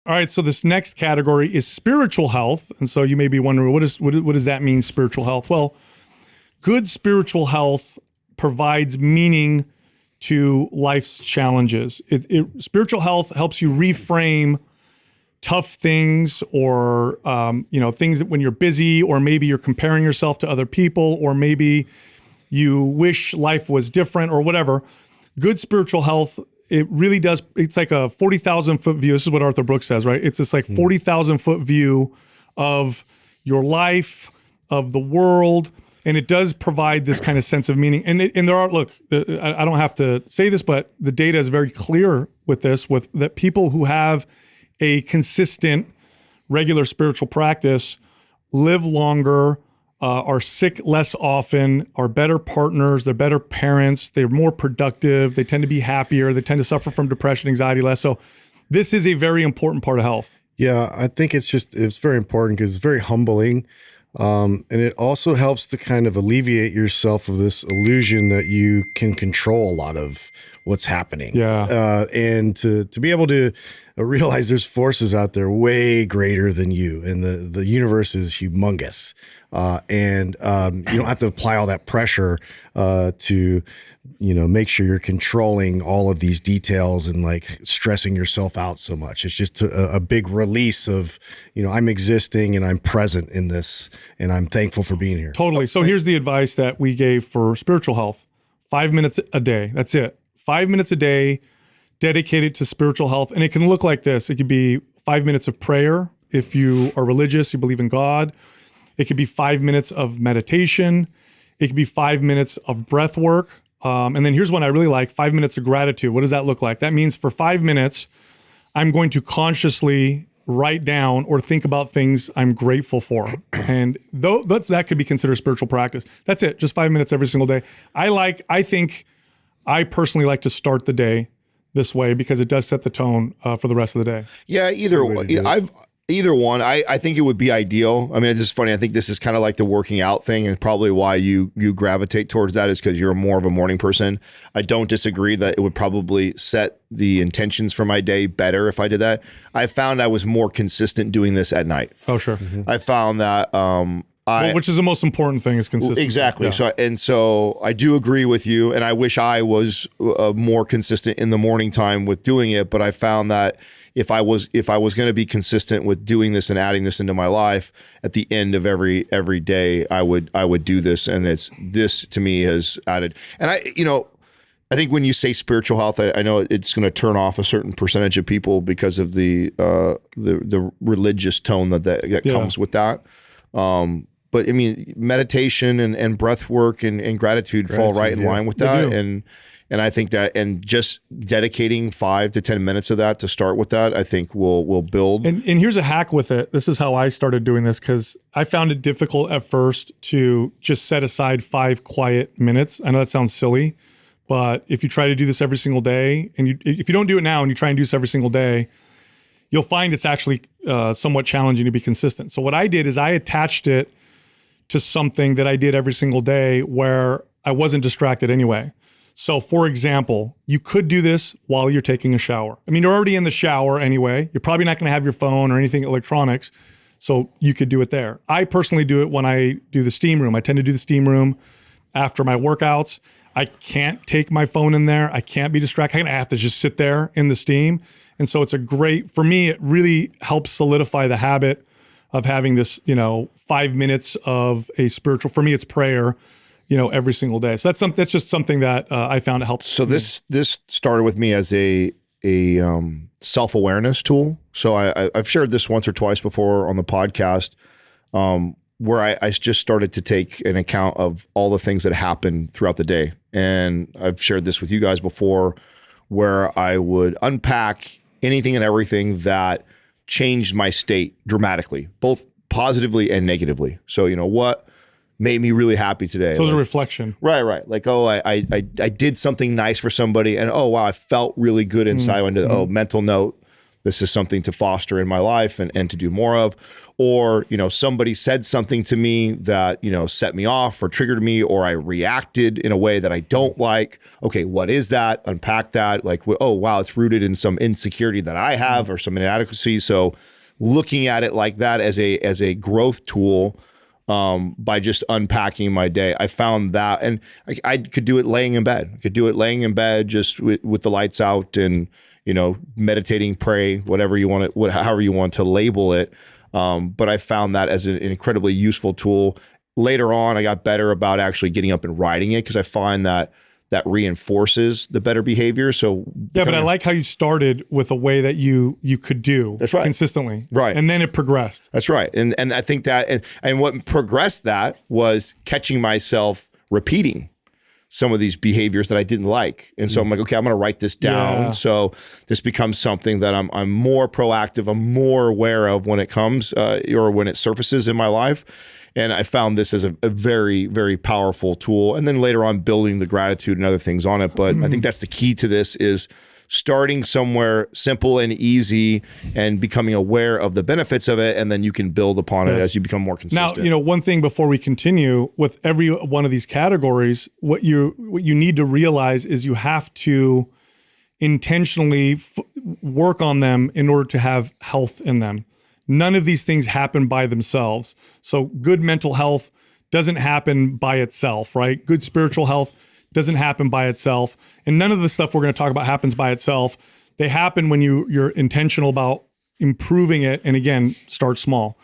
All right, so this next category is spiritual health. And so you may be wondering, what does that mean, spiritual health? Well, good spiritual health provides meaning to life's challenges. Spiritual health helps you reframe tough things or things that when you're busy, or maybe you're comparing yourself to other people, or maybe you wish life was different or whatever. Good spiritual health, it really does. It's like a 40,000 foot view. This is what Arthur Brooks says, right? It's this like 40,000 foot view of your life, of the world. And it does provide this kind of sense of meaning. And there are, look, I don't have to say this, but the data is very clear with this, with that people who have a consistent, regular spiritual practice live longer, are sick less often, are better partners, they're better parents, they're more productive, they tend to be happier, they tend to suffer from depression, anxiety less. So this is a very important part of health. Yeah, I think it's very important because it's very humbling. And it also helps to kind of alleviate yourself of this illusion that you can control a lot of what's happening. Yeah. And to be able to realize there's forces out there way greater than you, and the universe is humongous. And you don't have to apply all that pressure to, make sure you're controlling all of these details and like stressing yourself out so much. It's just a big release of, I'm existing and I'm present in this, and I'm thankful for being here. Totally. So here's the advice that we gave for spiritual health. 5 minutes a day. That's it. 5 minutes a day dedicated to spiritual health. And it can look like this. It could be 5 minutes of prayer. If you are religious, you believe in God. It could be 5 minutes of meditation. It could be 5 minutes of breath work. And then here's one I really like, 5 minutes of gratitude. What does that look like? That means for 5 minutes, I'm going to consciously write down or think about things I'm grateful for. And that could be considered spiritual practice. That's it, just 5 minutes every single day. I personally like to start the day this way because it does set the tone for the rest of the day. Yeah, either one. I think it would be ideal. I mean, it's just funny. I think this is kind of like the working out thing, and probably why you gravitate towards that is because you're more of a morning person. I don't disagree that it would probably set the intentions for my day better if I did that. I found I was more consistent doing this at night. Oh, sure. Mm-hmm. I found that which is the most important thing is consistency. Exactly. Yeah. So I do agree with you, and I wish I was more consistent in the morning time with doing it. But I found that if I was going to be consistent with doing this and adding this into my life, at the end of every day, I would do this, and this to me has added. And I think when you say spiritual health, I know it's going to turn off a certain percentage of people because of the religious tone that comes with that. But I mean, meditation and breath work and gratitude fall right in line with that. And I think that, and just dedicating 5 to 10 minutes of that to start with that, I think will build. And here's a hack with it. This is how I started doing this, because I found it difficult at first to just set aside 5 quiet minutes. I know that sounds silly, but if you try to do this every single day, and if you don't do it now and you try and do this every single day, you'll find it's actually somewhat challenging to be consistent. So what I did is I attached it to something that I did every single day where I wasn't distracted anyway. So for example, you could do this while you're taking a shower. I mean, you're already in the shower anyway. You're probably not going to have your phone or anything electronics, so you could do it there. I personally do it when I do the steam room. I tend to do the steam room after my workouts. I can't take my phone in there. I can't be distracted. I have to just sit there in the steam. And so for me, it really helps solidify the habit of having this, 5 minutes of a spiritual, for me, it's prayer, every single day. So that's just something that I found helps. So this started with me as a self-awareness tool. So I've shared this once or twice before on the podcast, where I just started to take an account of all the things that happen throughout the day. And I've shared this with you guys before, where I would unpack anything and everything that changed my state dramatically, both positively and negatively. So, what made me really happy today? So it was a reflection. Right. Like, I did something nice for somebody, and oh wow, I felt really good inside. I went to mental note. this is something to foster in my life and to do more of. Or, somebody said something to me that, set me off or triggered me, or I reacted in a way that I don't like. Okay, what is that? Unpack that. Like, oh, wow, it's rooted in some insecurity that I have or some inadequacy. So looking at it like that as a growth tool, by just unpacking my day, I found that, and I could do it laying in bed. I could do it laying in bed just with the lights out and, meditating, pray, whatever you want to, however you want to label it. But I found that as an incredibly useful tool. Later on, I got better about actually getting up and writing it because I find that reinforces the better behavior. So yeah, but I like how you started with a way that you could do That's right. consistently. Right. And then it progressed. That's right. And I think that, and what progressed that was catching myself repeating some of these behaviors that I didn't like. And so I'm like, okay, I'm going to write this down. Yeah. So this becomes something that I'm more proactive, I'm more aware of when it comes or when it surfaces in my life. And I found this as a very, very powerful tool. And then later on, building the gratitude and other things on it. But I think that's the key to this is starting somewhere simple and easy and becoming aware of the benefits of it. And then you can build upon it as you become more consistent. Now, one thing before we continue with every one of these categories, what you need to realize is you have to intentionally work on them in order to have health in them. None of these things happen by themselves. So good mental health doesn't happen by itself, right? Good spiritual health doesn't happen by itself. And none of the stuff we're going to talk about happens by itself. They happen when you're intentional about improving it. And again, start small.